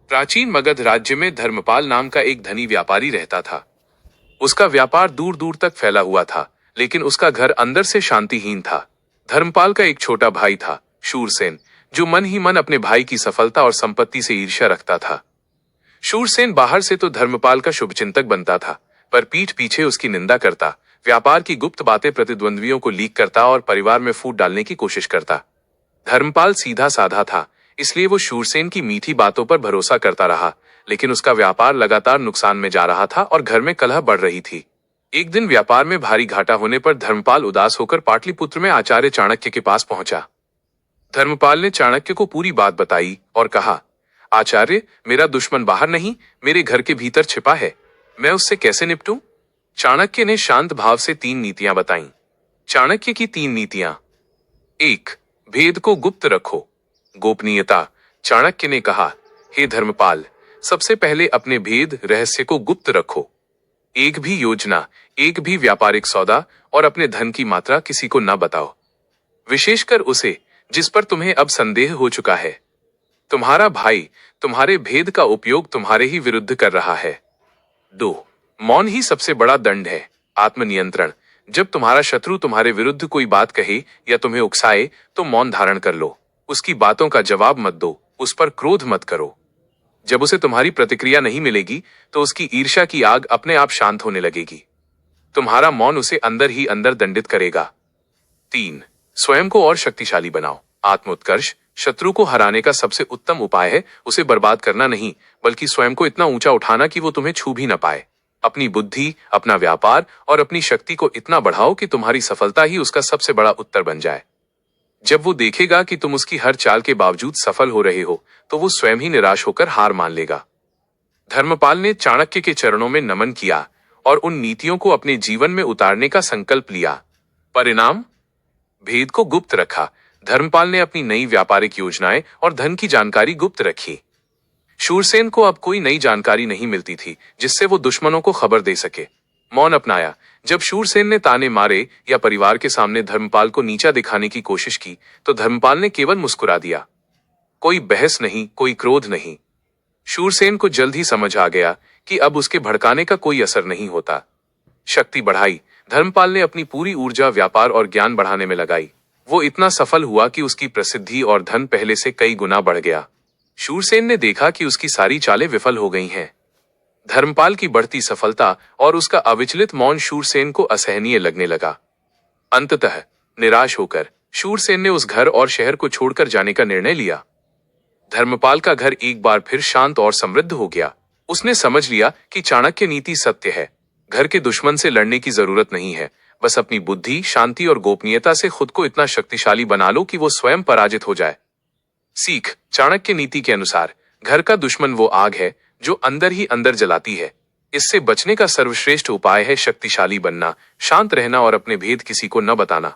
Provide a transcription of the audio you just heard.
प्राचीन मगध राज्य में धर्मपाल नाम का एक धनी व्यापारी रहता था। उसका व्यापार दूर दूर तक फैला हुआ था, लेकिन उसका घर अंदर से शांतिहीन था। धर्मपाल का एक छोटा भाई था, शूरसेन, जो मन ही मन अपने भाई की सफलता और संपत्ति से ईर्ष्या रखता था। शूरसेन बाहर से तो धर्मपाल का शुभचिंतक बनता था, पर पीठ पीछे उसकी निंदा करता, व्यापार की गुप्त बातें प्रतिद्वंद्वियों को लीक करता और परिवार में फूट डालने की कोशिश करता। धर्मपाल सीधा साधा था, इसलिए वो शूरसेन की मीठी बातों पर भरोसा करता रहा, लेकिन उसका व्यापार लगातार नुकसान में जा रहा था और घर में कलह बढ़ रही थी। एक दिन व्यापार में भारी घाटा होने पर धर्मपाल उदास होकर पाटलिपुत्र में आचार्य चाणक्य के पास पहुंचा। धर्मपाल ने चाणक्य को पूरी बात बताई और कहा, आचार्य, मेरा दुश्मन बाहर नहीं, मेरे घर के भीतर छिपा है। मैं उससे कैसे निपटूं? चाणक्य ने शांत भाव से 3 नीतियां बताईं। चाणक्य की 3 नीतियां। 1. भेद को गुप्त रखो। गोपनीयता। चाणक्य ने कहा, हे धर्मपाल, सबसे पहले अपने भेद रहस्य को गुप्त रखो। एक भी योजना, एक भी व्यापारिक सौदा और अपने धन की मात्रा किसी को न बताओ, विशेषकर उसे जिस पर तुम्हें अब संदेह हो चुका है। तुम्हारा भाई तुम्हारे भेद का उपयोग तुम्हारे ही विरुद्ध कर रहा है। 2. मौन ही सबसे बड़ा दंड है। आत्मनियंत्रण। जब तुम्हारा शत्रु तुम्हारे विरुद्ध कोई बात कहे या तुम्हें उकसाए तो मौन धारण कर लो। उसकी बातों का जवाब मत दो, उस पर क्रोध मत करो। जब उसे तुम्हारी प्रतिक्रिया नहीं मिलेगी तो उसकी ईर्ष्या की आग अपने आप शांत होने लगेगी। तुम्हारा मौन उसे अंदर ही अंदर दंडित करेगा। 3. स्वयं को और शक्तिशाली बनाओ। आत्मोत्कर्ष। शत्रु को हराने का सबसे उत्तम उपाय है उसे बर्बाद करना नहीं, बल्कि स्वयं को इतना ऊंचा उठाना कि वो तुम्हें छू भी न पाए। अपनी बुद्धि, अपना व्यापार और अपनी शक्ति को इतना बढ़ाओ कि तुम्हारी सफलता ही उसका सबसे बड़ा उत्तर बन जाए। जब वो देखेगा कि तुम उसकी हर चाल के बावजूद सफल हो रहे हो, तो वो स्वयं ही निराश होकर हार मान लेगा। धर्मपाल ने चाणक्य के चरणों में नमन किया और उन नीतियों को अपने जीवन में उतारने का संकल्प लिया। परिणाम? भेद को गुप्त रखा। धर्मपाल ने अपनी नई व्यापारिक योजनाएं और धन की जानकारी गुप्त रखी। शूरसेन को अब कोई नई जानकारी नहीं मिलती थी जिससे वो दुश्मनों को खबर दे सके। मौन अपनाया। जब शूरसेन ने ताने मारे या परिवार के सामने धर्मपाल को नीचा दिखाने की कोशिश की तो धर्मपाल ने केवल मुस्कुरा दिया। कोई बहस नहीं, कोई क्रोध नहीं। शूरसेन को जल्द ही समझ आ गया कि अब उसके भड़काने का कोई असर नहीं होता। शक्ति बढ़ाई। धर्मपाल ने अपनी पूरी ऊर्जा व्यापार और ज्ञान बढ़ाने में लगाई। वो इतना सफल हुआ कि उसकी प्रसिद्धि और धन पहले से कई गुना बढ़ गया। शूरसेन ने देखा कि उसकी सारी चालें विफल हो गई हैं। धर्मपाल की बढ़ती सफलता और उसका अविचलित मौन शूरसेन को असहनीय लगने लगा। अंततः निराश होकर शूरसेन ने उस घर और शहर को छोड़कर जाने का निर्णय लिया। धर्मपाल का घर एक बार फिर शांत और समृद्ध हो गया। उसने समझ लिया कि चाणक्य नीति सत्य है। घर के दुश्मन से लड़ने की जरूरत नहीं है, बस अपनी बुद्धि, शांति और गोपनीयता से खुद को इतना शक्तिशाली बना लो कि वो स्वयं पराजित हो जाए। सीख। चाणक्य नीति के अनुसार घर का दुश्मन वो आग है जो अंदर ही अंदर जलाती है। इससे बचने का सर्वश्रेष्ठ उपाय है शक्तिशाली बनना, शांत रहना और अपने भेद किसी को न बताना।